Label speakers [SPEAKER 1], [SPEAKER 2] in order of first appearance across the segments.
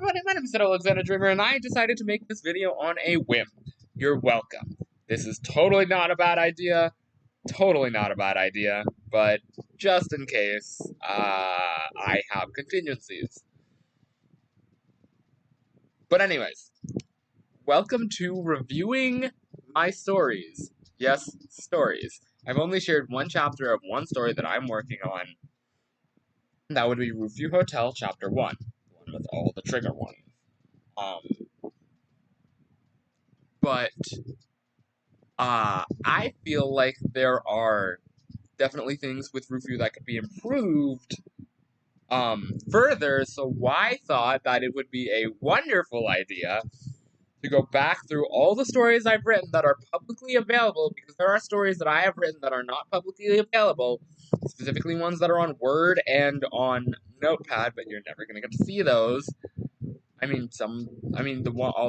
[SPEAKER 1] everybody, my name is Alexander Dreamer, and I decided to make this video on a whim. You're welcome. This is totally not a bad idea, but just in case, I have contingencies. But anyways, welcome to reviewing my stories. Yes, stories. I've only shared one chapter of one story that I'm working on. That would be Review Hotel Chapter 1, the one with all the trigger warnings. But I feel like there are definitely things with Review that could be improved further, so I thought that it would be a wonderful idea to go back through all the stories I've written that are publicly available, because there are stories that I have written that are not publicly available, specifically ones that are on Word and on Notepad, but you're never going to get to see those. All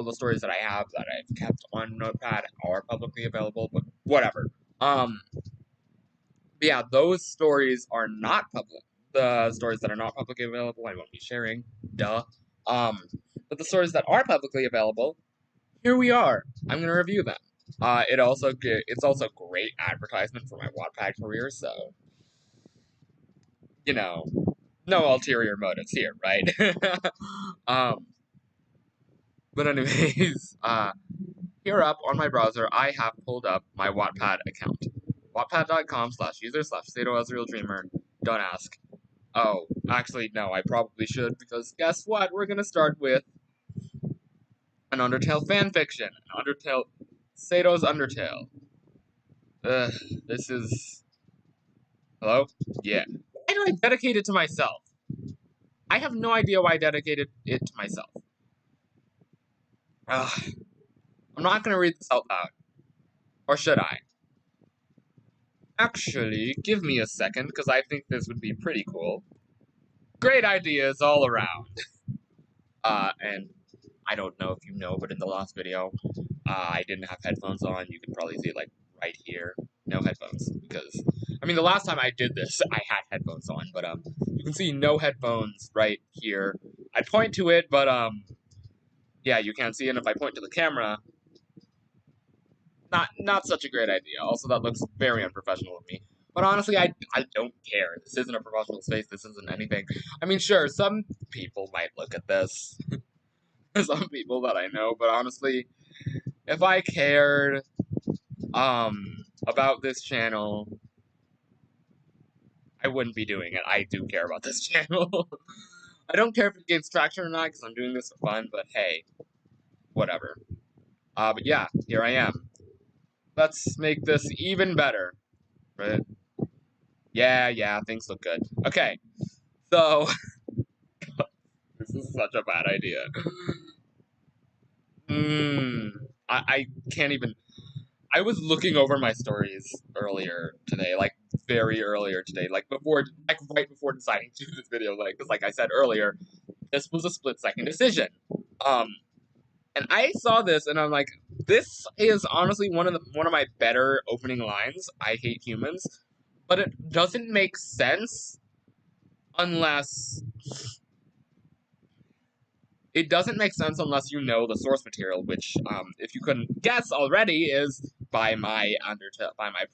[SPEAKER 1] the stories that I have that I've kept on Notepad are publicly available, but whatever. But yeah, those stories are not public. The stories that are not publicly available, I won't be sharing. Duh. But the stories that are publicly available, here we are. I'm gonna review them. It's also great advertisement for my Wattpad career, so no ulterior motives here, right? But anyways, here up on my browser, I have pulled up my Wattpad account. Wattpad.com/user/SatoAzrielDreamer. Don't ask. Oh, actually, no, I probably should, because guess what? We're gonna start with an Undertale fanfiction. Sato's Undertale. This is... Hello? Yeah. Why did I dedicate it to myself? I have no idea why I dedicated it to myself. I'm not gonna read this out loud. Or should I? Actually, give me a second, because I think this would be pretty cool. Great ideas all around. And I don't know if you know, but in the last video, I didn't have headphones on. You can probably see, like, right here. No headphones, because... the last time I did this, I had headphones on, but, you can see no headphones right here. I'd point to it, but, yeah, you can't see it. And if I point to the camera, not such a great idea. Also, that looks very unprofessional of me. But honestly, I don't care. This isn't a professional space. This isn't anything. Sure, some people might look at this. Some people that I know, but honestly, if I cared, about this channel, I wouldn't be doing it. I do care about this channel. I don't care if it gains traction or not, because I'm doing this for fun, but hey, whatever. But yeah, here I am. Let's make this even better. Right? Yeah, things look good. Okay, so... this is such a bad idea. I can't even... I was looking over my stories earlier today, like, very earlier today, right before deciding to do this video, because like I said earlier, this was a split-second decision. And I saw this, and I'm like, this is honestly one of my better opening lines. I hate humans, but it doesn't make sense unless... It doesn't make sense unless you know the source material, which, if you couldn't guess already, is by my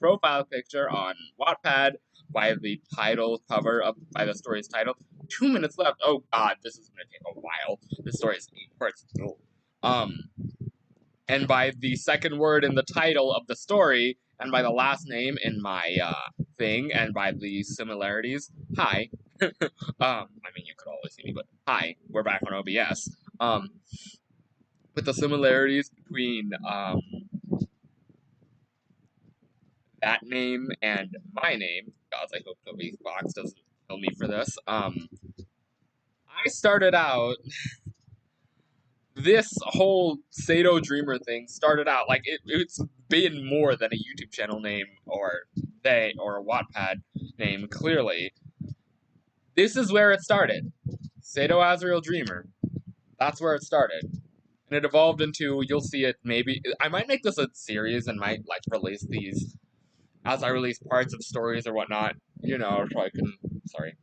[SPEAKER 1] profile picture on Wattpad, by the title cover by the story's title. 2 minutes left. Oh God, this is gonna take a while. This story is 8 parts. And by the second word in the title of the story, and by the last name in my thing, and by the similarities. Hi. You could always see me, but hi, we're back on OBS. With the similarities between that name and my name, God, I hope Toby's box doesn't kill me for this. I started out... This whole Sato Dreamer thing started out, like, it's been more than a YouTube channel name, or a Wattpad name, clearly. This is where it started. Sato Azriel Dreamer. That's where it started. And it evolved into, you'll see it maybe... I might make this a series and might, like, release these as I release parts of stories or whatnot. So I can... Sorry.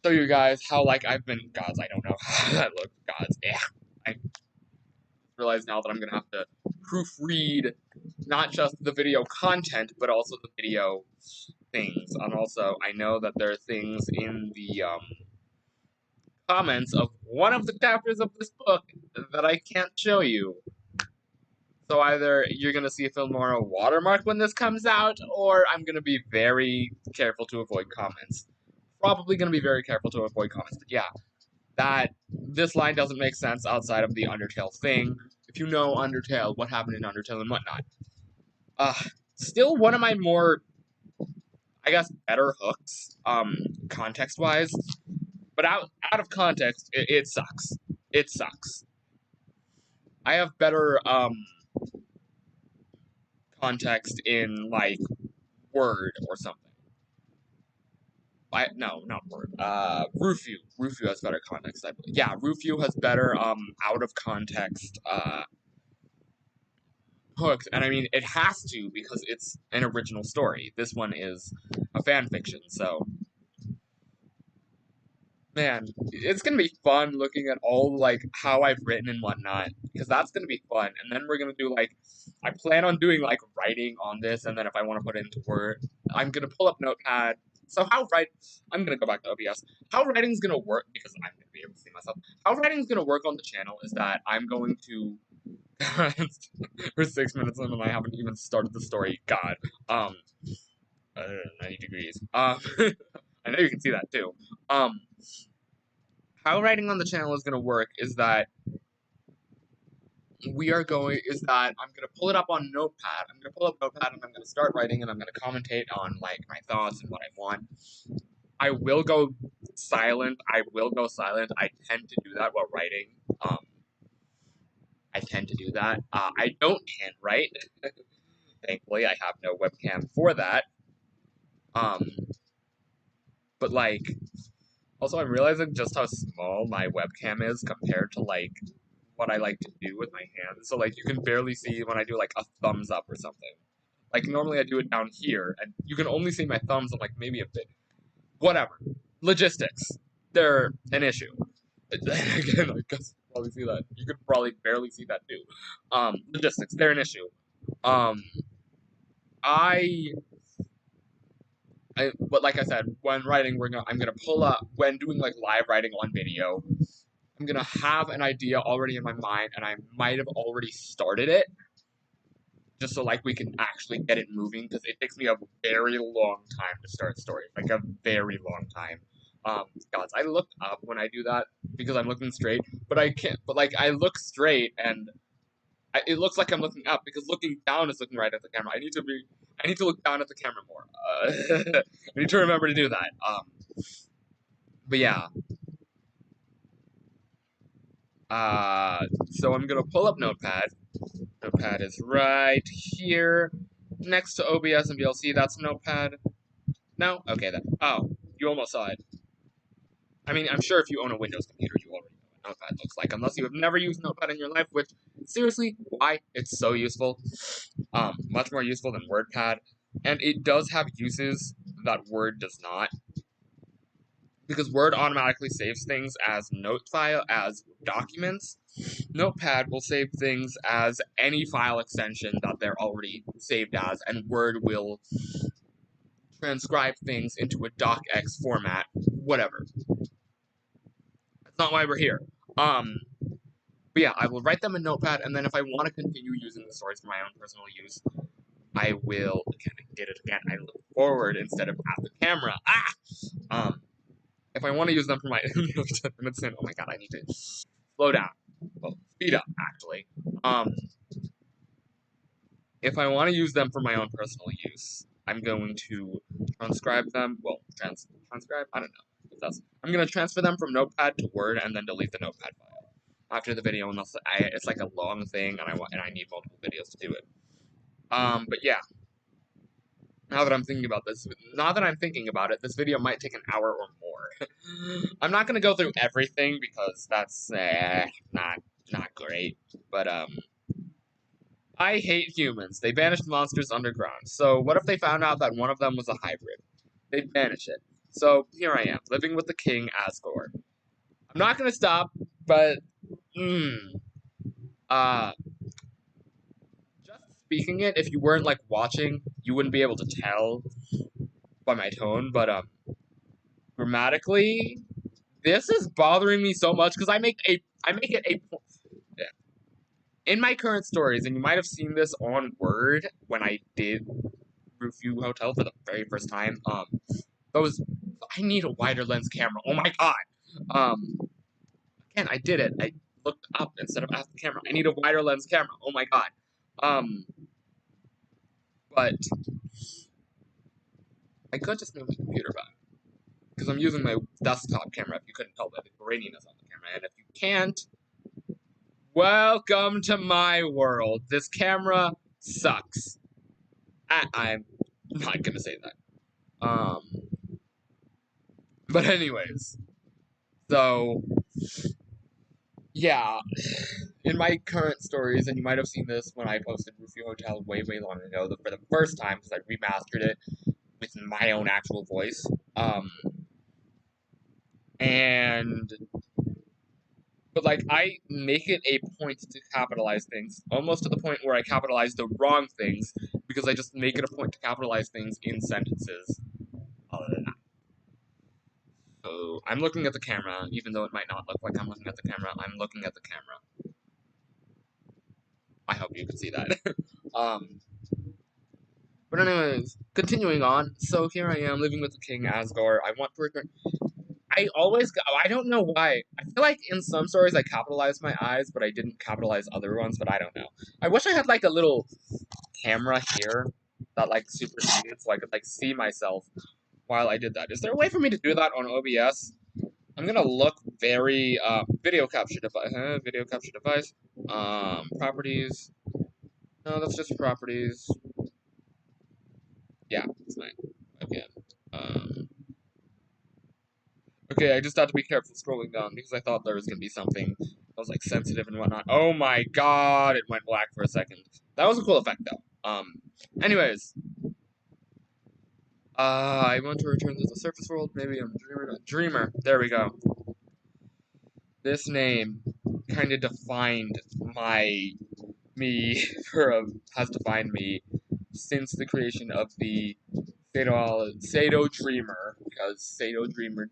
[SPEAKER 1] show you guys how, like, I've been, gods, I don't know how that looks, gods, yeah, I realize now that I'm gonna have to proofread not just the video content, but also the video things, and also, I know that there are things in the, comments of one of the chapters of this book that I can't show you. So either you're gonna see a Filmora watermark when this comes out, or I'm gonna be very careful to avoid comments. Probably gonna be very careful to avoid comments, but yeah, that this line doesn't make sense outside of the Undertale thing. If you know Undertale, what happened in Undertale and whatnot. Still one of my more, I guess, better hooks, context-wise. But out of context, it sucks. It sucks. I have better, context in, like, Word or something. No, not Word. Rufio. Rufio has better context, I believe. Yeah, Rufio has better, out of context, hooks. And I mean, it has to because it's an original story. This one is a fan fiction, so. Man, it's gonna be fun looking at all, like, how I've written and whatnot, because that's gonna be fun. And then we're gonna do, like, I plan on doing, like, writing on this, and then if I want to put it into Word, I'm gonna pull up Notepad. So I'm gonna go back to OBS. How writing's gonna work, because I'm gonna be able to see myself. How writing's gonna work on the channel is that I'm going to, we're 6 minutes in and I haven't even started the story, god. 90 degrees. I know you can see that too. How writing on the channel is going to work is that I'm going to pull it up on Notepad. I'm going to pull up Notepad and I'm going to start writing and I'm going to commentate on, like, my thoughts and what I want. I will go silent. I tend to do that while writing. I tend to do that. I don't handwrite. Thankfully, I have no webcam for that. But, like, also I'm realizing just how small my webcam is compared to, like, what I like to do with my hands. So, like, you can barely see when I do, like, a thumbs up or something. Like, normally I do it down here, and you can only see my thumbs and, like, maybe a bit. Whatever. Logistics. They're an issue. Again, I guess you probably see that. You could probably barely see that, too. Logistics. They're an issue. But like I said, when writing, I'm gonna pull up, when doing, like, live writing on video, I'm gonna have an idea already in my mind, and I might have already started it, just so, like, we can actually get it moving, because it takes me a very long time to start a story, like, a very long time. Gods, I look up when I do that, because I'm looking straight, but I can't, but, like, I look straight, and it looks like I'm looking up, because looking down is looking right at the camera. I need to look down at the camera more. I need to remember to do that. But yeah. So I'm gonna pull up Notepad. Notepad is right here, next to OBS and VLC. That's Notepad. No? Okay, then. Oh, you almost saw it. I mean, I'm sure if you own a Windows computer, you already know what Notepad looks like, unless you have never used Notepad in your life, which, seriously, why? It's so useful. Much more useful than WordPad. And it does have uses that Word does not. Because Word automatically saves things as as documents. Notepad will save things as any file extension that they're already saved as, and Word will transcribe things into a docx format, whatever. That's not why we're here. But yeah, I will write them in Notepad, and then if I want to continue using the stories for my own personal use, I will, can I get it again? I look forward instead of at the camera. If I want to use them for my, 10 minutes in, oh my god, I need to slow down. Well, speed up, actually. If I want to use them for my own personal use, I'm going to transcribe them. Well, transcribe? I don't know. I'm going to transfer them from Notepad to Word and then delete the Notepad file after the video, unless it's like a long thing and I need multiple videos to do it. But yeah. Now that I'm thinking about it, this video might take an hour or more. I'm not going to go through everything because that's not great. But I hate humans. They banished monsters underground. So what if they found out that one of them was a hybrid? They'd banish it. So here I am, living with the king Asgore. I'm not gonna stop, but uh, just speaking it, if you weren't like watching, you wouldn't be able to tell by my tone. But grammatically, this is bothering me so much because I make it a yeah. In my current stories, and you might have seen this on Word when I did review Hotel for the very first time. Those I need a wider lens camera. Oh my god. Um, again, I did it. I looked up instead of asked the camera. I need a wider lens camera. Oh my god. But I could just move my computer back because I'm using my desktop camera. If you couldn't tell by the graininess on the camera, and if you can't, welcome to my world. This camera sucks. I'm not gonna say that. But anyways, so yeah, in my current stories, and you might have seen this when I posted Rufio Hotel way, way long ago, for the first time because I remastered it with my own actual voice. And but like I make it a point to capitalize things, almost to the point where I capitalize the wrong things because I just make it a point to capitalize things in sentences. Other than that. So I'm looking at the camera, even though it might not look like I'm looking at the camera. I'm looking at the camera. I hope you can see that. But anyways, continuing on. So here I am living with the king Asgore. I want to return. I don't know why. I feel like in some stories I capitalized my eyes, but I didn't capitalize other ones, but I don't know. I wish I had like a little camera here that like superseded so I could like see myself while I did that. Is there a way for me to do that on OBS? I'm gonna look very video capture device. Properties. No, that's just properties. Yeah, it's fine. Okay. Um Okay, I just had to be careful scrolling down because I thought there was gonna be something that was like sensitive and whatnot. Oh my god, it went black for a second. That was a cool effect though. Anyways. I want to return to the surface world. Maybe I'm a dreamer. There we go. This name kind of defined me has defined me since the creation of the Sado Dreamer, because Sado Dreamer,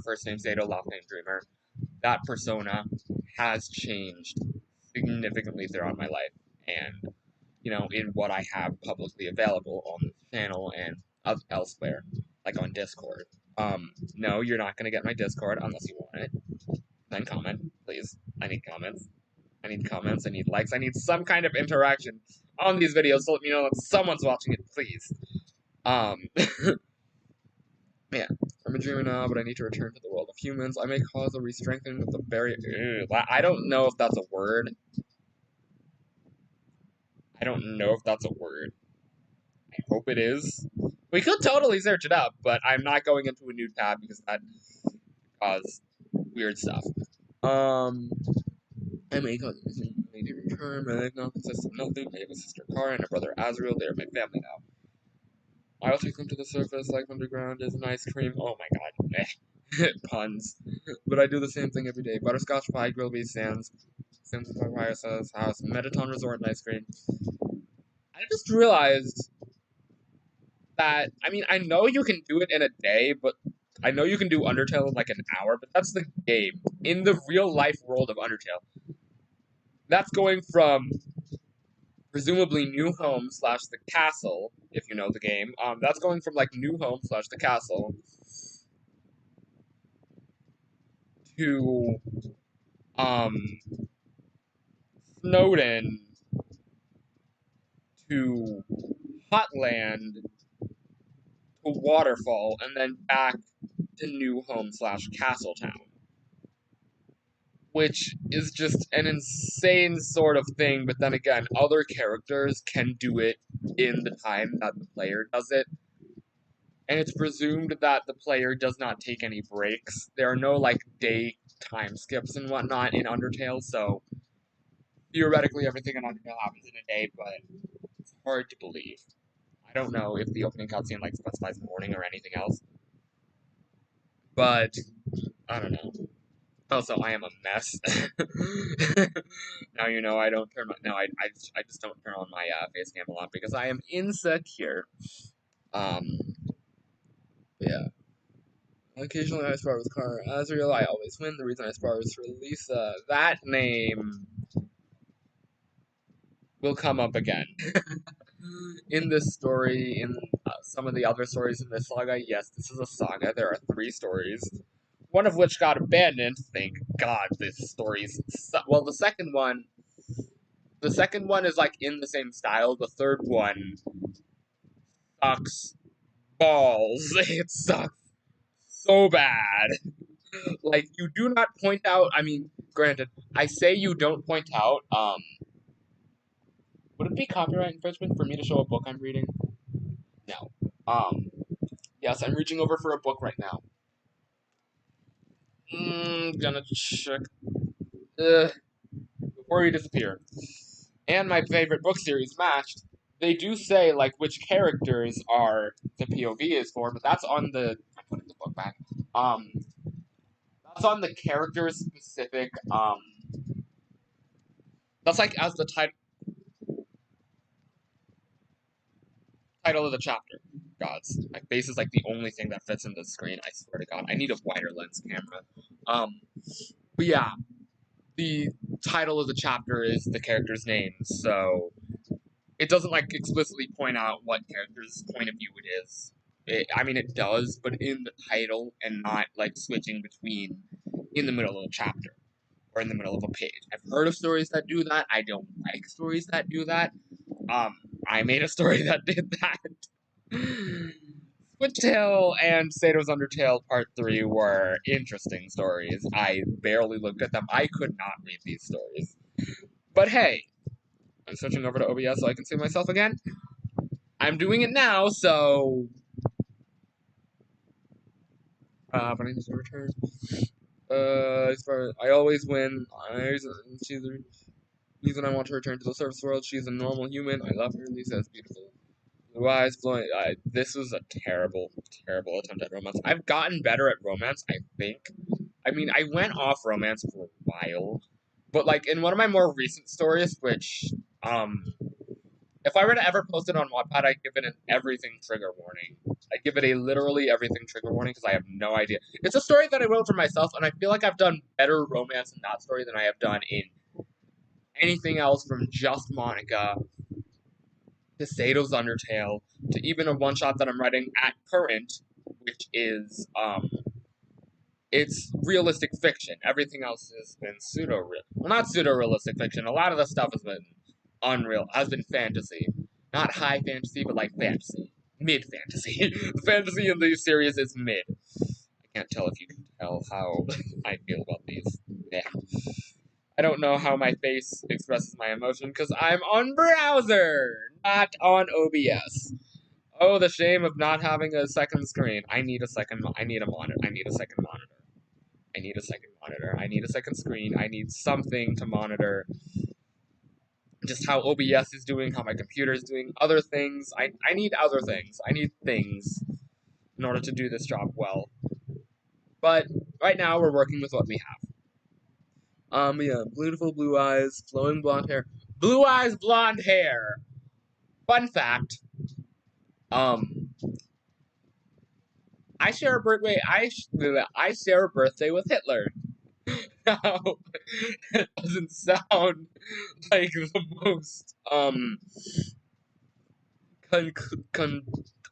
[SPEAKER 1] first name Sado, last name Dreamer. That persona has changed significantly throughout my life, and in what I have publicly available on this channel and elsewhere, like on Discord. No, you're not gonna get my Discord unless you want it. Then comment, please. I need comments. I need comments. I need likes. I need some kind of interaction on these videos to let me know that someone's watching it, please. Yeah, I'm a dreamer now, but I need to return to the world of humans. I may cause a re-strengthening of the barrier. I don't know if that's a word. I don't know if that's a word. I hope it is. We could totally search it up, but I'm not going into a new tab because that cause weird stuff. I may cause a need to return. My life now consists of nothing. I have a sister Kara and a brother Azrael. They are my family now. I will take them to the surface. Life underground is an ice cream. Oh my god. Puns. But I do the same thing every day. Butterscotch pie, grill beef sands, Sims Papyrus house, Metaton Resort and ice cream. I just realized that, I mean, I know you can do it in a day, but I know you can do Undertale in like an hour, but that's the game. In the real life world of Undertale, that's going from presumably New Home slash the castle, if you know the game. That's going from like New Home slash the castle to um Snowden to Hotland to Waterfall, and then back to New Home slash Castletown. Which is just an insane sort of thing, but then again, other characters can do it in the time that the player does it. And it's presumed that the player does not take any breaks. There are no, like, day time skips and whatnot in Undertale, so theoretically everything in Undertale happens in a day, but it's hard to believe. I don't know if the opening cutscene like specifies morning or anything else, but I don't know. Also, I am a mess. Now you know I don't turn my I just don't turn on my face cam a lot because I am insecure. Um, yeah. Occasionally I spar with Car Azriel. I always win. The reason I spar is for Lisa. That name will come up again. In this story, in some of the other stories in this saga, yes, this is a saga. There are 3 stories, one of which got abandoned. Thank God, this story's well. The second one is like in the same style. The third one sucks balls. It sucks so bad. Like you do not point out. I mean, granted, I say you don't point out. Would it be copyright infringement for me to show a book I'm reading? No. Yes, I'm reaching over for a book right now. Gonna check. Before you disappear. And my favorite book series, Matched, they do say, like, which characters are the POV is for, but that's on the. I'm putting the book back. That's on the character specific. That's like as the title of the chapter. Gods, my face is like the only thing that fits in the screen. I swear to God, I need a wider lens camera. But yeah, the title of the chapter is the character's name, so it doesn't like explicitly point out what character's point of view it is. I mean, it does, but in the title and not like switching between in the middle of a chapter or in the middle of a page. I've heard of stories that do that. I don't like stories that do that. I made a story that did that. Switchtail and Sato's Undertale Part 3 were interesting stories. I barely looked at them. I could not read these stories. But hey, I'm switching over to OBS so I can see myself again. I'm doing it now, so... but I need to return. I always win. She's the reason I want to return to the surface world. She's a normal human. I love her. Lisa is beautiful. Blue eyes, flowing. This was a terrible, terrible attempt at romance. I've gotten better at romance, I think. I mean, I went off romance for a while. But, like, in one of my more recent stories, which, if I were to ever post it on Wattpad, I'd give it an everything trigger warning. I'd give it a literally everything trigger warning because I have no idea. It's a story that I wrote for myself, and I feel like I've done better romance in that story than I have done in anything else from Just Monica to Sato's Undertale to even a one-shot that I'm writing at current, which is, it's realistic fiction. Everything else has been pseudo-real. Well, not pseudo-realistic fiction. A lot of the stuff has been unreal, has been fantasy. Not high fantasy, but like fantasy. Mid fantasy. The fantasy in these series is mid. I can't tell if you can tell how I feel about these. Yeah. I don't know how my face expresses my emotion because I'm on browser, not on OBS. Oh, the shame of not having a second screen. I need a monitor. I need a second monitor. I need a second monitor. I need a second screen. I need something to monitor just how OBS is doing, how my computer is doing, other things. I need other things. I need things in order to do this job well. But right now, we're working with what we have. Yeah, beautiful blue eyes, flowing blonde hair. Blue eyes, blonde hair. Fun fact. I share a birthday. I share a birthday with Hitler. Now, it doesn't sound like the most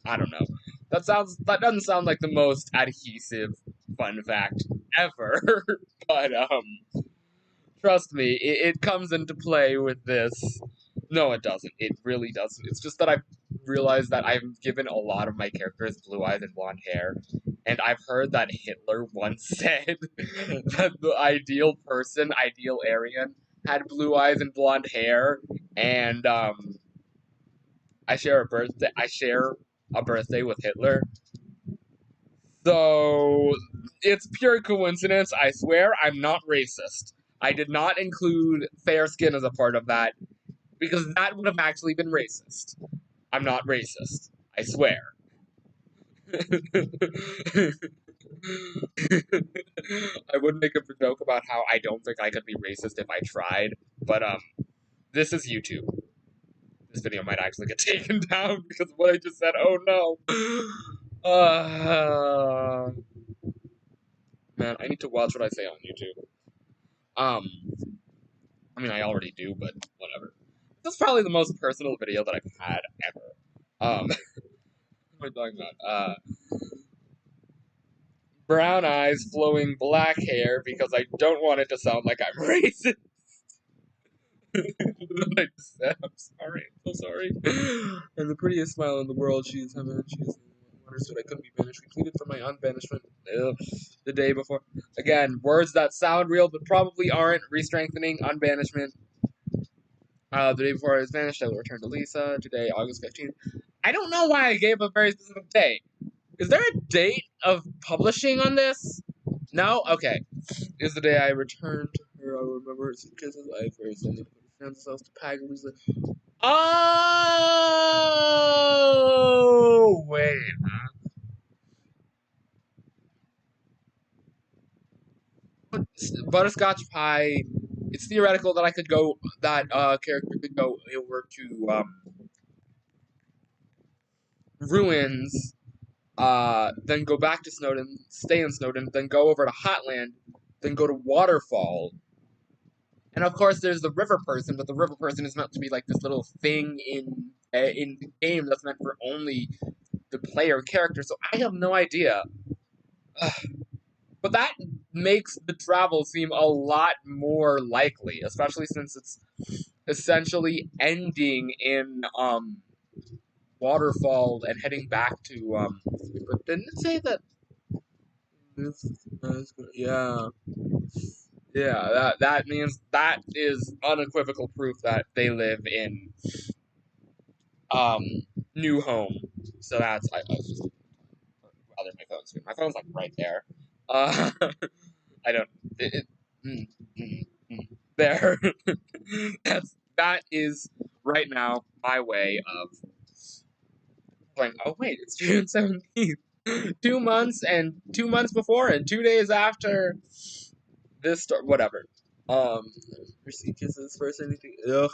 [SPEAKER 1] I don't know. That doesn't sound like the most adhesive fun fact ever. But trust me, it comes into play with this. No, it doesn't. It really doesn't. It's just that I've realized that I've given a lot of my characters blue eyes and blonde hair, and I've heard that Hitler once said that the ideal person, ideal Aryan, had blue eyes and blonde hair, and I share a birthday with Hitler. So it's pure coincidence. I swear I'm not racist. I did not include fair skin as a part of that because that would have actually been racist. I'm not racist. I swear. I would make a joke about how I don't think I could be racist if I tried, but this is YouTube. This video might actually get taken down because of what I just said. Oh no. Man, I need to watch what I say on YouTube. I mean, I already do, but whatever. This is probably the most personal video that I've had ever. What am I talking about? Brown eyes, flowing black hair, because I don't want it to sound like I'm racist. I just said, I'm sorry, I'm so sorry. And the prettiest smile in the world, she's understood I couldn't be banished. We pleaded for my unbanishment the day before. Again, words that sound real but probably aren't. Re-strengthening, unbanishment. The day before I was banished, I will return to Lisa. Today, August 15th. I don't know why I gave a very specific date. Is there a date of publishing on this? No? Okay. Is the day I returned to her. I remember her suitcases. I first ended up at Francis' house to pack Lisa. Oh! Wait, huh? Butterscotch Pie. It's theoretical that I could go, that character could go over to Ruins, then go back to Snowden, stay in Snowden, then go over to Hotland, then go to Waterfall. And of course, there's the river person, but the river person is meant to be like this little thing in the game that's meant for only the player character. So I have no idea. But that makes the travel seem a lot more likely, especially since it's essentially ending in Waterfall and heading back to But didn't it say that? Yeah. Yeah, that means that is unequivocal proof that they live in New Home. So that's I was just rather my phone screen. My phone's like right there. I don't mm, mm, mm, there. That is right now my way of going, oh wait, it's June 17th. 2 months and 2 months before and 2 days after this story, whatever. Receive kisses first anything. Ugh.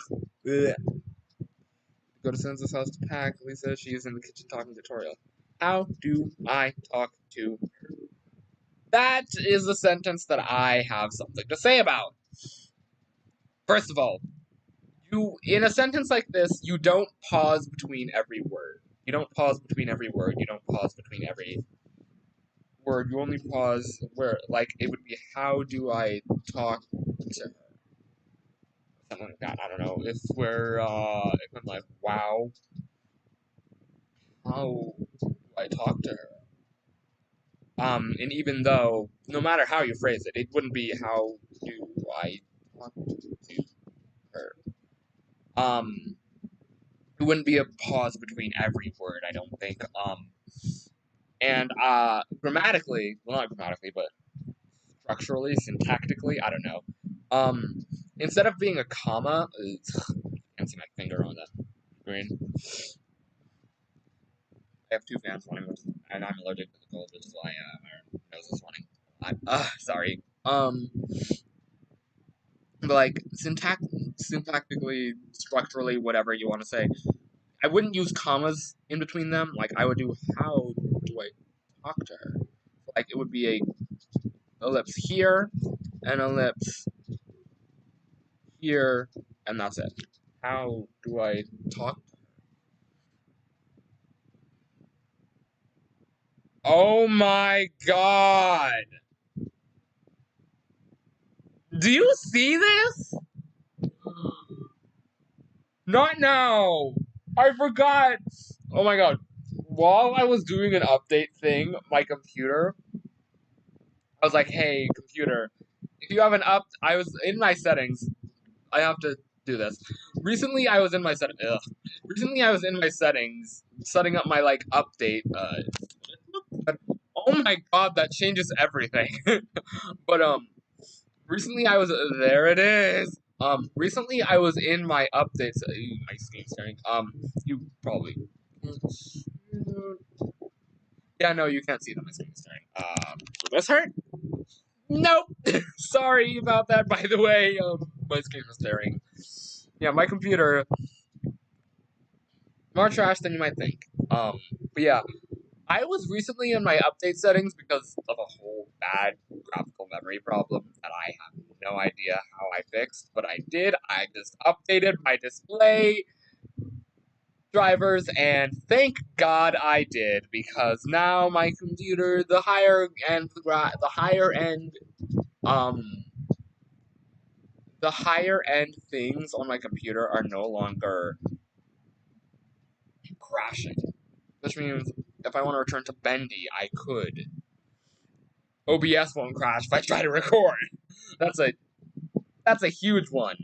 [SPEAKER 1] Ugh. Go to Sensa's house to pack. Lisa, she is in the kitchen talking to Toriel. How do I talk to her? That is a sentence that I have something to say about. First of all, in a sentence like this, you don't pause between every word. You don't pause between every word. You don't pause between every word. You only pause where, like, it would be, how do I talk to her? Something like that. I don't know. If I'm like, wow, how do I talk to her? And even though, no matter how you phrase it, it wouldn't be how do I talk to her. It wouldn't be a pause between every word, I don't think. And grammatically, well, not grammatically, but structurally, syntactically, I don't know. Instead of being a comma, I can't see my finger on the screen. I have 2 fans running, and I'm allergic to the cold, which is why my nose is running. Sorry. But like syntactically, structurally, whatever you want to say, I wouldn't use commas in between them. Like I would do, how do I talk to her? Like it would be a ellipse here, an ellipse here, and that's it. How do I talk? Oh my god! Do you see this? Not now! I forgot! Oh my god. While I was doing an update thing, my computer, I was like, hey, computer, if you have I was in my settings. I have to do this. Recently, I was in my Recently, I was in my settings, setting up my, like, update, oh my god, that changes everything. But, recently I was, there it is! Recently I was in my updates. My screen staring. You probably. Yeah, no, you can't see that my screen is staring. Will this hurt? Nope. Sorry about that. By the way, my screen was staring. Yeah, my computer. More trash than you might think. But yeah, I was recently in my update settings because of a whole bad graphical memory problem that I have no idea how I fixed, but I did. I just updated my display drivers, and thank God I did, because now my computer, the higher end things on my computer are no longer crashing. Which means if I want to return to Bendy, I could. OBS won't crash if I try to record. That's a huge one.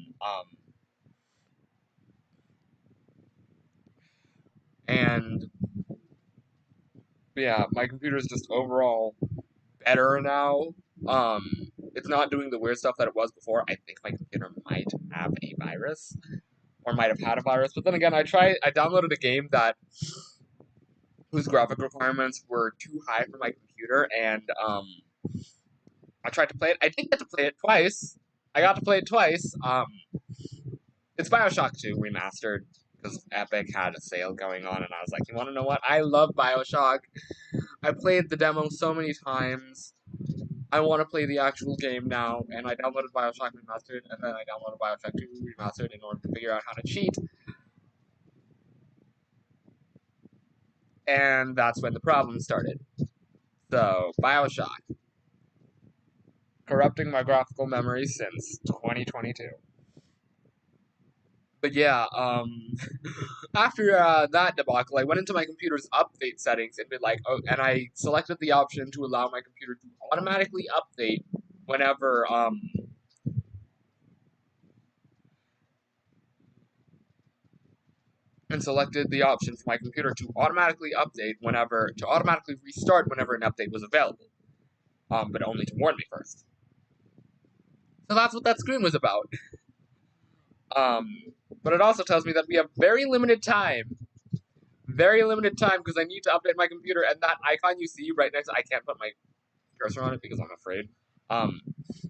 [SPEAKER 1] And yeah, my computer's just overall better now. It's not doing the weird stuff that it was before. I think my computer might have a virus, or might have had a virus. But then again, I downloaded a game whose graphic requirements were too high for my computer, and I tried to play it. I did get to play it twice. I got to play it twice. It's Bioshock 2 remastered, because Epic had a sale going on, and I was like, you want to know what? I love Bioshock. I played the demo so many times. I want to play the actual game now, and I downloaded Bioshock Remastered, and then I downloaded Bioshock 2 Remastered in order to figure out how to cheat. And that's when the problem started. So, Bioshock. Corrupting my graphical memory since 2022. But yeah, after that debacle, I went into my computer's update settings and and I selected the option to allow my computer to automatically update whenever, and selected the option for my computer to automatically restart whenever an update was available. But only to warn me first. So that's what that screen was about. But it also tells me that we have very limited time. Very limited time, because I need to update my computer, and that icon you see right next to, I can't put my cursor on it because I'm afraid.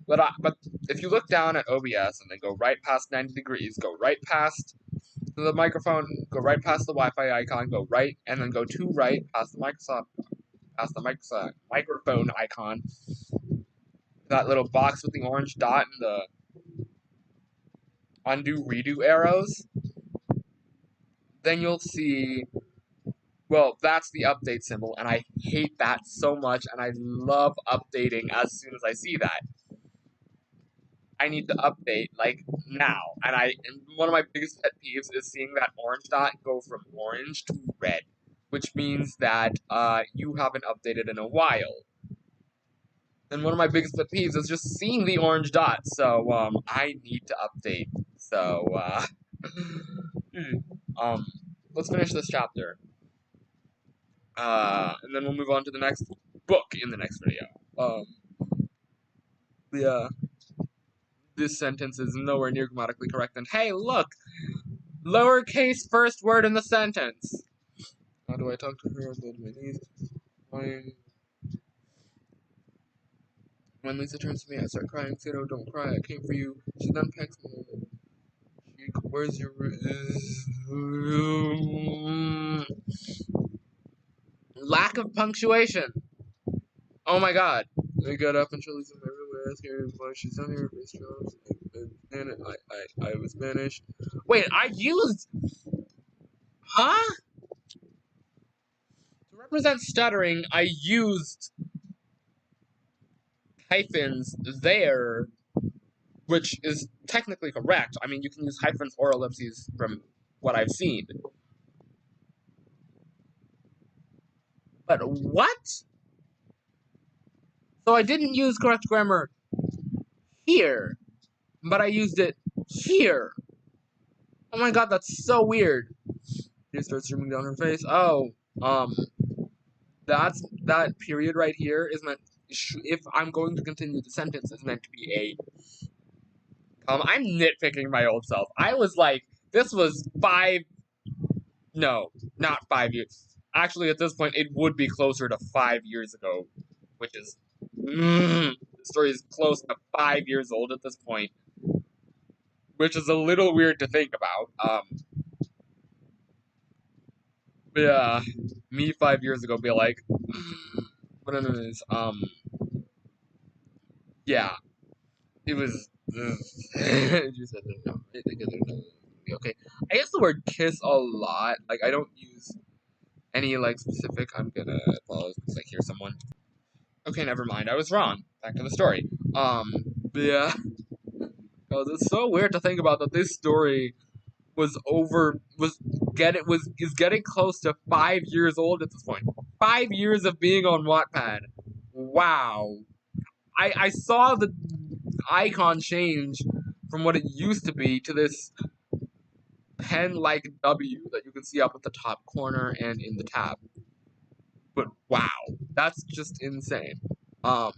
[SPEAKER 1] But if you look down at OBS and then go right past 90 degrees, go right past the microphone, go right past the Wi-Fi icon, go right, and then go to right past the microphone icon, that little box with the orange dot and the undo redo arrows, then you'll see, well, that's the update symbol, and I hate that so much, and I love updating as soon as I see that. I need to update, like, now, and one of my biggest pet peeves is seeing that orange dot go from orange to red, which means that, you haven't updated in a while. And one of my biggest pet peeves is just seeing the orange dot, so, I need to update. So, let's finish this chapter. And then we'll move on to the next book in the next video. Yeah. This sentence is nowhere near grammatically correct, and hey, look! Lowercase first word in the sentence! How do I talk to her? Go to my knees. When Lisa turns to me, I start crying. Sato, don't cry, I came for you. She then pecks me. Where's your... Lack of punctuation! Oh my god. I got up and Charlie's in my room and I asked her why she's down here. I was banished. Wait, I used... Huh? To represent stuttering, I used hyphens there, which is technically correct. I mean, you can use hyphens or ellipses from what I've seen. But what? So I didn't use correct grammar here, but I used it here. Oh my god, that's so weird. Tears start streaming down her face. Oh, that period right here is meant, if I'm going to continue the sentence, is meant to be a I'm nitpicking my old self. I was like, this was no, not 5 years. Actually, at this point, it would be closer to 5 years ago, which is, the story is close to 5 years old at this point, which is a little weird to think about. Yeah, me 5 years ago be like, but anyways, yeah, it was. You said no. I think okay. I use the word kiss a lot. Like I don't use any like specific. I'm gonna pause because I hear someone. Okay, never mind. I was wrong. Back to the story. Yeah. Oh, it's so weird to think about that this story is getting close to 5 years old at this point. 5 years of being on Wattpad. Wow. I saw the icon change from what it used to be to this pen-like W that you can see up at the top corner and in the tab. But wow, that's just insane. Um,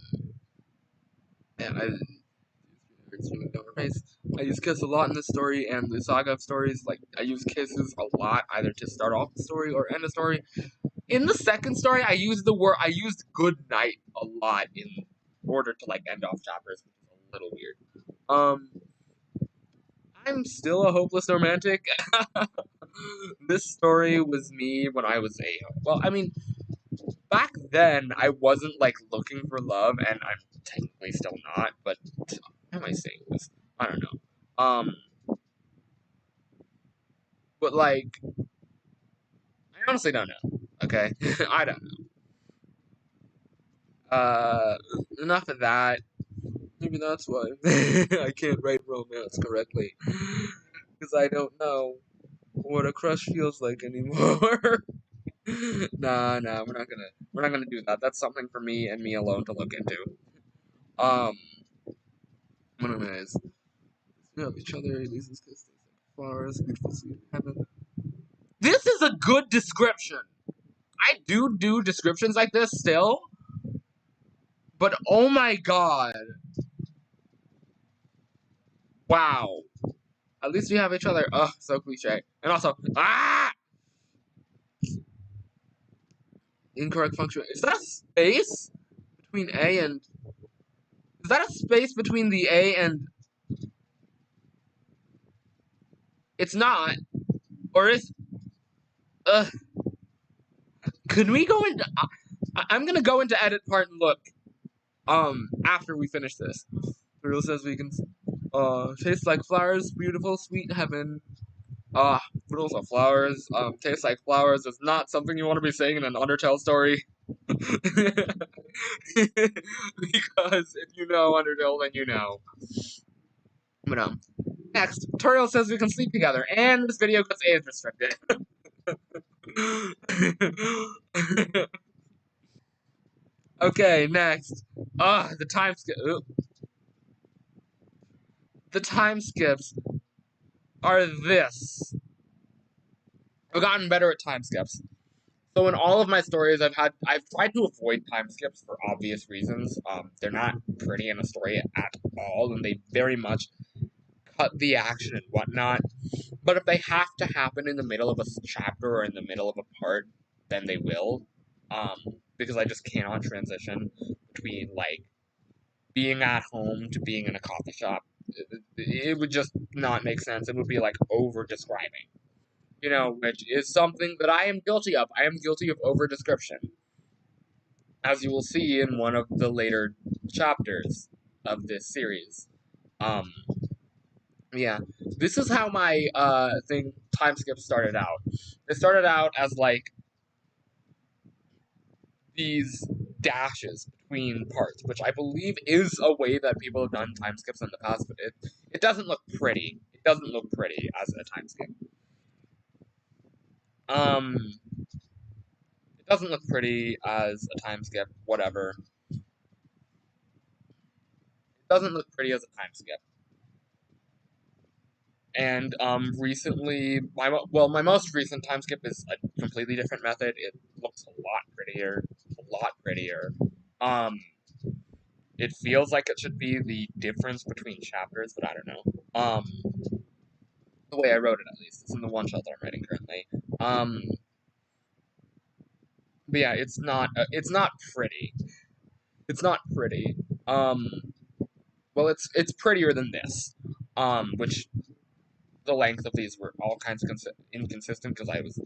[SPEAKER 1] and I use Kiss a lot in this story and the Saga of stories. Like I use kisses a lot, either to start off the story or end the story. In the second story, I used good night a lot in order to like end off chapters, which is a little weird. Um, I'm still a hopeless romantic. This story was me when I was well, I mean, back then I wasn't like looking for love, and I'm technically still not. But how am I saying this? I don't know. But like, I honestly don't know. Okay, I don't know. Enough of that. Maybe that's why I can't write romance correctly, because I don't know what a crush feels like anymore. Nah, we're not gonna do that. That's something for me and me alone to look into. Um, anyways, we have each other. These is kiss like flowers, beautiful sweet heaven. This is a good description. I do descriptions like this still, but oh my god, wow. At least we have each other. Ugh, so cliche. And also, incorrect function. Is that a space between A and? Is that a space between the A and? It's not. Or is? Ugh. Could we go into? I'm gonna go into edit part and look. After we finish this, the rule says we can. Taste like flowers, beautiful, sweet heaven. But also flowers. Taste like flowers is not something you want to be saying in an Undertale story. Because if you know Undertale, then you know. But next, tutorial says we can sleep together, and this video gets age restricted. Okay, next. The time skip. The time skips are this. I've gotten better at time skips. So in all of my stories, I've tried to avoid time skips for obvious reasons. They're not pretty in a story at all, and they very much cut the action and whatnot. But if they have to happen in the middle of a chapter or in the middle of a part, then they will. Because I just cannot transition between like being at home to being in a coffee shop. It would just not make sense. It would be like over describing. Which is something that I am guilty of. I am guilty of over description, as you will see in one of the later chapters of this series. Um, yeah, this is how my time skip started out. It started out as like these dashes between parts, which I believe is a way that people have done time skips in the past, but it doesn't look pretty. It doesn't look pretty as a time skip. It doesn't look pretty as a time skip, whatever. It doesn't look pretty as a time skip. And recently, my most recent time skip is a completely different method. It looks a lot prettier, a lot prettier. Um, It feels like it should be the difference between chapters, but I don't know. The way I wrote it, at least. It's in the one shot that I'm writing currently. But yeah, it's not pretty. It's not pretty. Well, it's prettier than this. Which the length of these were all kinds of inconsistent because I was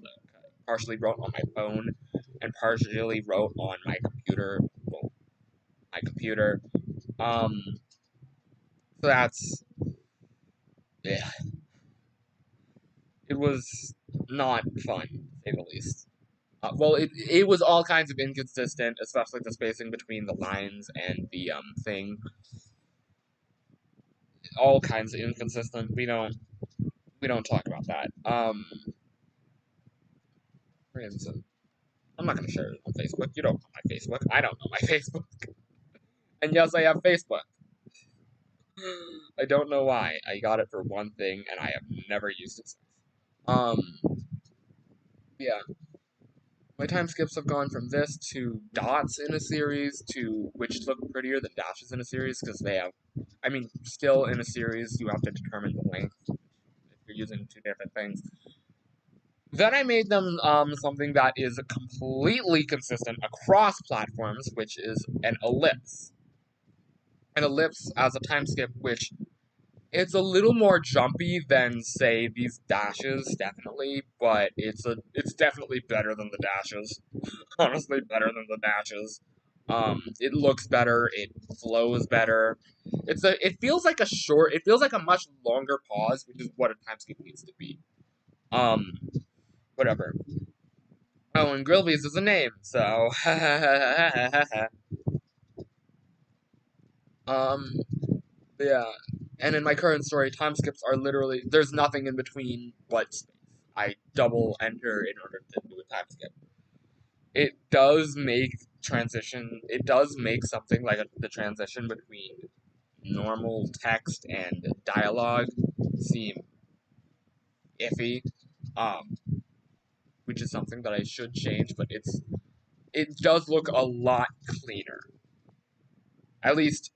[SPEAKER 1] partially wrote on my phone and partially wrote on my computer. Well, my computer. So that's yeah. It was not fun, to say the least. Well, it was all kinds of inconsistent, especially the spacing between the lines and the thing. All kinds of inconsistent. We don't talk about that. For instance, I'm not gonna share it on Facebook. You don't know my Facebook. I don't know my Facebook. And yes, I have Facebook. I don't know why. I got it for one thing, and I have never used it since. Yeah. My time skips have gone from this to dots in a series to which look prettier than dashes in a series because they have, still in a series you have to determine the length if you're using two different things. Then I made them something that is completely consistent across platforms, which is an ellipse. An ellipse as a time skip, which it's a little more jumpy than, say, these dashes, definitely, but it's definitely better than the dashes. Honestly, better than the dashes. It looks better. It flows better. It feels like a much longer pause, which is what a time skip needs to be. Whatever. Oh, and Grillby's is a name, so um, yeah. And in my current story, time skips are literally there's nothing in between but space. I double enter in order to do a time skip. It does make It does make something like the transition between normal text and dialogue seem iffy, um, which is something that I should change. But it does look a lot cleaner. At least,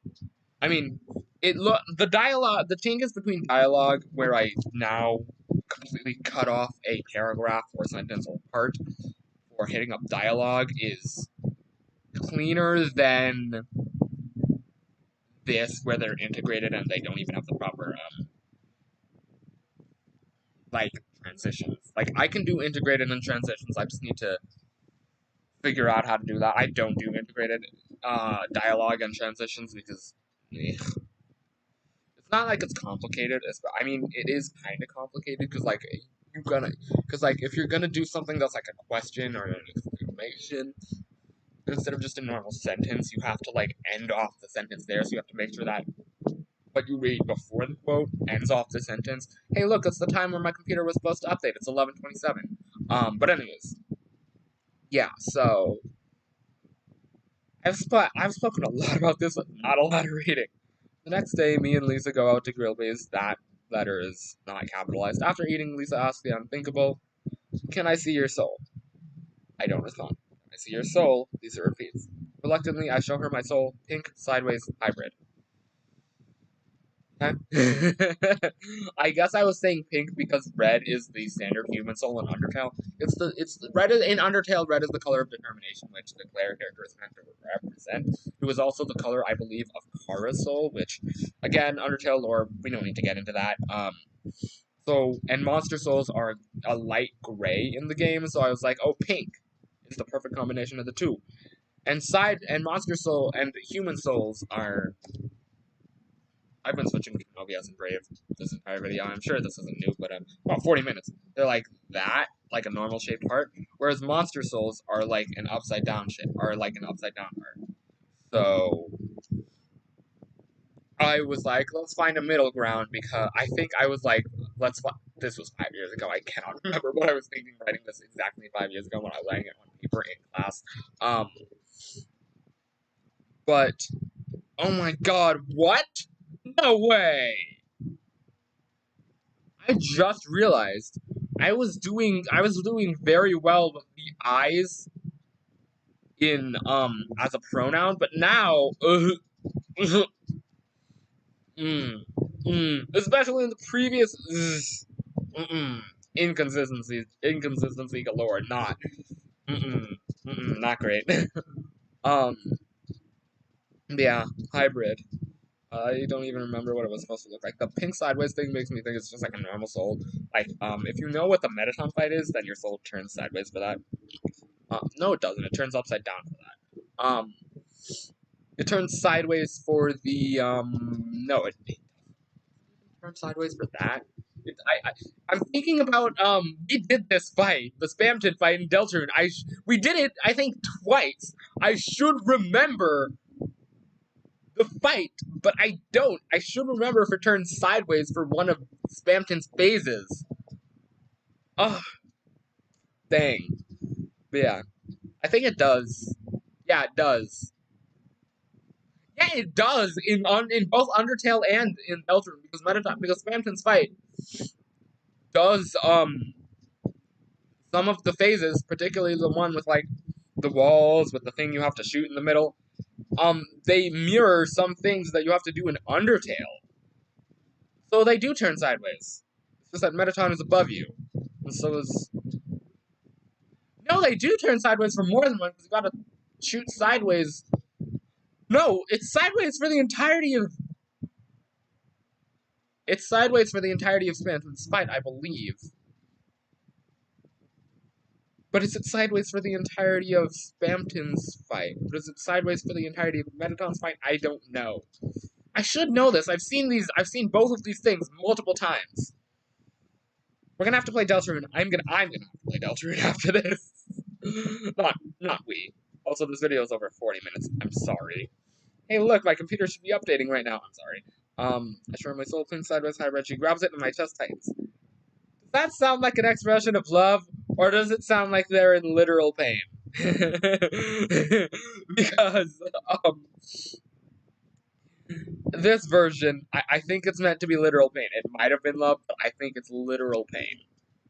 [SPEAKER 1] I mean, the dialogue. The changes between dialogue, where I now completely cut off a paragraph or sentence or part for hitting up dialogue, is cleaner than this, where they're integrated and they don't even have the proper like transitions. Like I can do integrated and transitions. I just need to figure out how to do that. I don't do integrated dialogue and transitions because it's not like it's complicated. It is kind of complicated because if you're gonna do something that's like a question or an exclamation instead of just a normal sentence, you have to like end off the sentence there. So you have to make sure that what you read before the quote ends off the sentence. Hey, look, it's the time when my computer was supposed to update. It's 11:27. But anyways, yeah. So I've spoken a lot about this, but not a lot of reading. The next day, me and Lisa go out to Grillby's. That letter is not capitalized. After eating, Lisa asks the unthinkable, "Can I see your soul?" I don't respond. "Can I see your soul?" Lisa repeats. Reluctantly, I show her my soul, pink, sideways, hybrid. Okay. I guess I was saying pink because red is the standard human soul in Undertale. In Undertale. Red is the color of determination, which the Claire character is meant to represent. It was also the color, I believe, of Kara's soul, which, again, Undertale lore. We don't need to get into that. And monster souls are a light gray in the game, so I was like, oh, pink is the perfect combination of the two. And monster soul and human souls are. I've been switching between OBS and Brave this entire video. I'm sure this isn't new, but about 40 minutes. They're like that, like a normal shaped heart, whereas Monster Souls are like an upside down heart. So I was like, let's find a middle ground because I think I was like, this was 5 years ago. I cannot remember what I was thinking writing this exactly 5 years ago when I was writing it on paper in class. But oh my god, what? No way! I just realized I was doing very well with the eyes in as a pronoun, but now Especially in the previous inconsistency galore. Not great. um, yeah, hybrid. I don't even remember what it was supposed to look like. The pink sideways thing makes me think it's just like a normal soul. Like, if you know what the Mettaton fight is, then your soul turns sideways for that. No, it doesn't. It turns upside down for that. It turns sideways for the, no, it turns sideways for that. I'm thinking about, we did this fight, the Spamton fight in Deltarune. We did it, I think, twice. I should remember the fight, but I don't. I should remember if it turns sideways for one of Spamton's phases. Ugh. Dang. But yeah. I think it does. Yeah, it does. Yeah, it does in both Undertale and in Deltarune because Spamton's fight does some of the phases, particularly the one with like the walls with the thing you have to shoot in the middle. They mirror some things that you have to do in Undertale. So they do turn sideways. It's just that Mettaton is above you. And so is... No, they do turn sideways for more than one, because you gotta shoot sideways. No, it's sideways for the entirety of... It's sideways for the entirety of Spamton's fight, I believe. But is it sideways for the entirety of Spamton's fight? Or is it sideways for the entirety of Mettaton's fight? I don't know. I should know this. I've seen both of these things multiple times. We're gonna have to play Deltarune. I'm gonna have to play Deltarune after this. not we. Also, this video is over 40 minutes. I'm sorry. Hey, look, my computer should be updating right now. I'm sorry. I show my soul clings sideways, hybrid. She grabs it and my chest tightens. Does that sound like an expression of love, or does it sound like they're in literal pain? Because, this version, I think it's meant to be literal pain. It might have been love, but I think it's literal pain.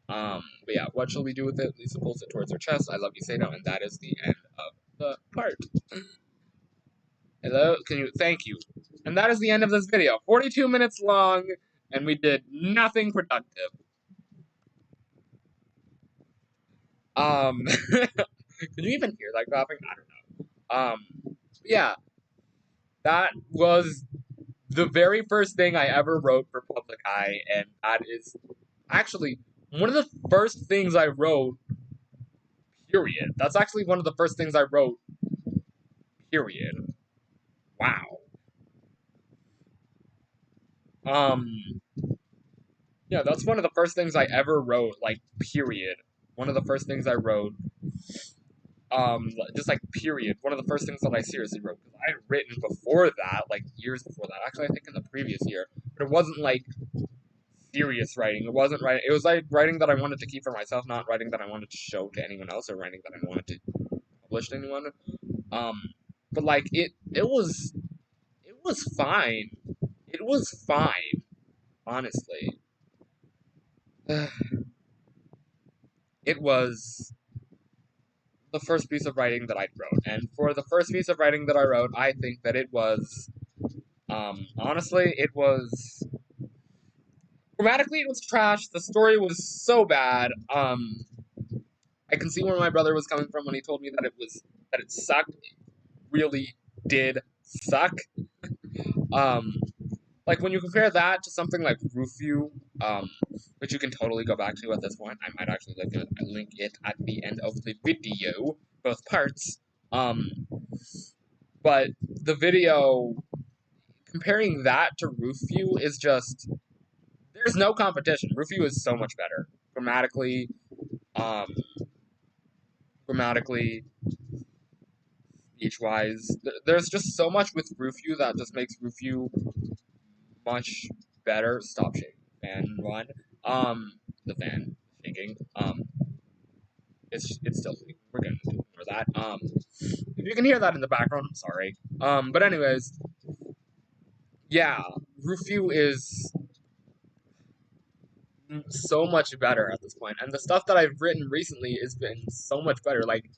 [SPEAKER 1] But yeah, what shall we do with it? Lisa pulls it towards her chest. I love you, Sato, and that is the end of the part. Hello? Thank you. And that is the end of this video. 42 minutes long, and we did nothing productive. Can you even hear that clapping? I don't know. Yeah. That was the very first thing I ever wrote for Public Eye, and that is actually one of the first things I wrote, period. That's actually one of the first things I wrote, period. Wow. Yeah, that's one of the first things I ever wrote, like, period. One of the first things I wrote, just like, period. One of the first things that I seriously wrote. Because I had written before that, like, years before that. Actually, I think in the previous year. But it wasn't, like, serious writing. It wasn't writing. It was, like, writing that I wanted to keep for myself, not writing that I wanted to show to anyone else, or writing that I wanted to publish to anyone. But, like, it was fine. It was fine, honestly. It was the first piece of writing that I wrote. And for the first piece of writing that I wrote, I think that it was, honestly, it was, grammatically it was trash. The story was so bad. I can see where my brother was coming from when he told me that it sucked. It really did suck. Like, when you compare that to something like Rufyu, which you can totally go back to at this point. I might actually link it at the end of the video, both parts. But the video, comparing that to Rufyu is just, there's no competition. Rufyu is so much better. Grammatically, speech-wise. There's just so much with Rufyu that just makes Rufyu much better. Stop shaking. Fan one. The fan shaking. It's still shaking. We're gonna ignore that. If you can hear that in the background, I'm sorry. But anyways, yeah, Rufyu is so much better at this point, and the stuff that I've written recently has been so much better. Like,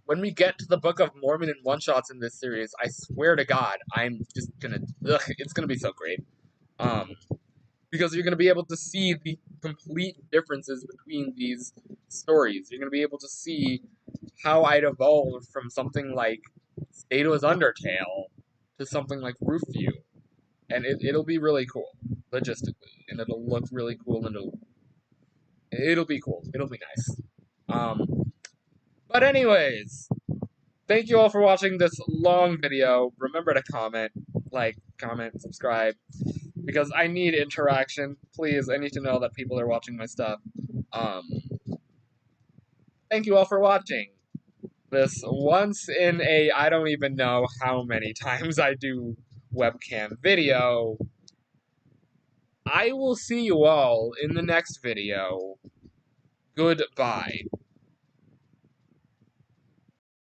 [SPEAKER 1] when we get to the Book of Mormon and one-shots in this series, I swear to God, I'm just gonna, it's gonna be so great. Because you're gonna be able to see the complete differences between these stories. You're gonna be able to see how I'd evolved from something like Stato's Undertale to something like Roofview. And it'll be really cool, logistically. And it'll look really cool, and it'll be cool. It'll be nice. But anyways, thank you all for watching this long video. Remember to comment, like, comment, subscribe, because I need interaction. Please, I need to know that people are watching my stuff. Thank you all for watching this once in a, I don't even know how many times I do webcam video. I will see you all in the next video. Goodbye.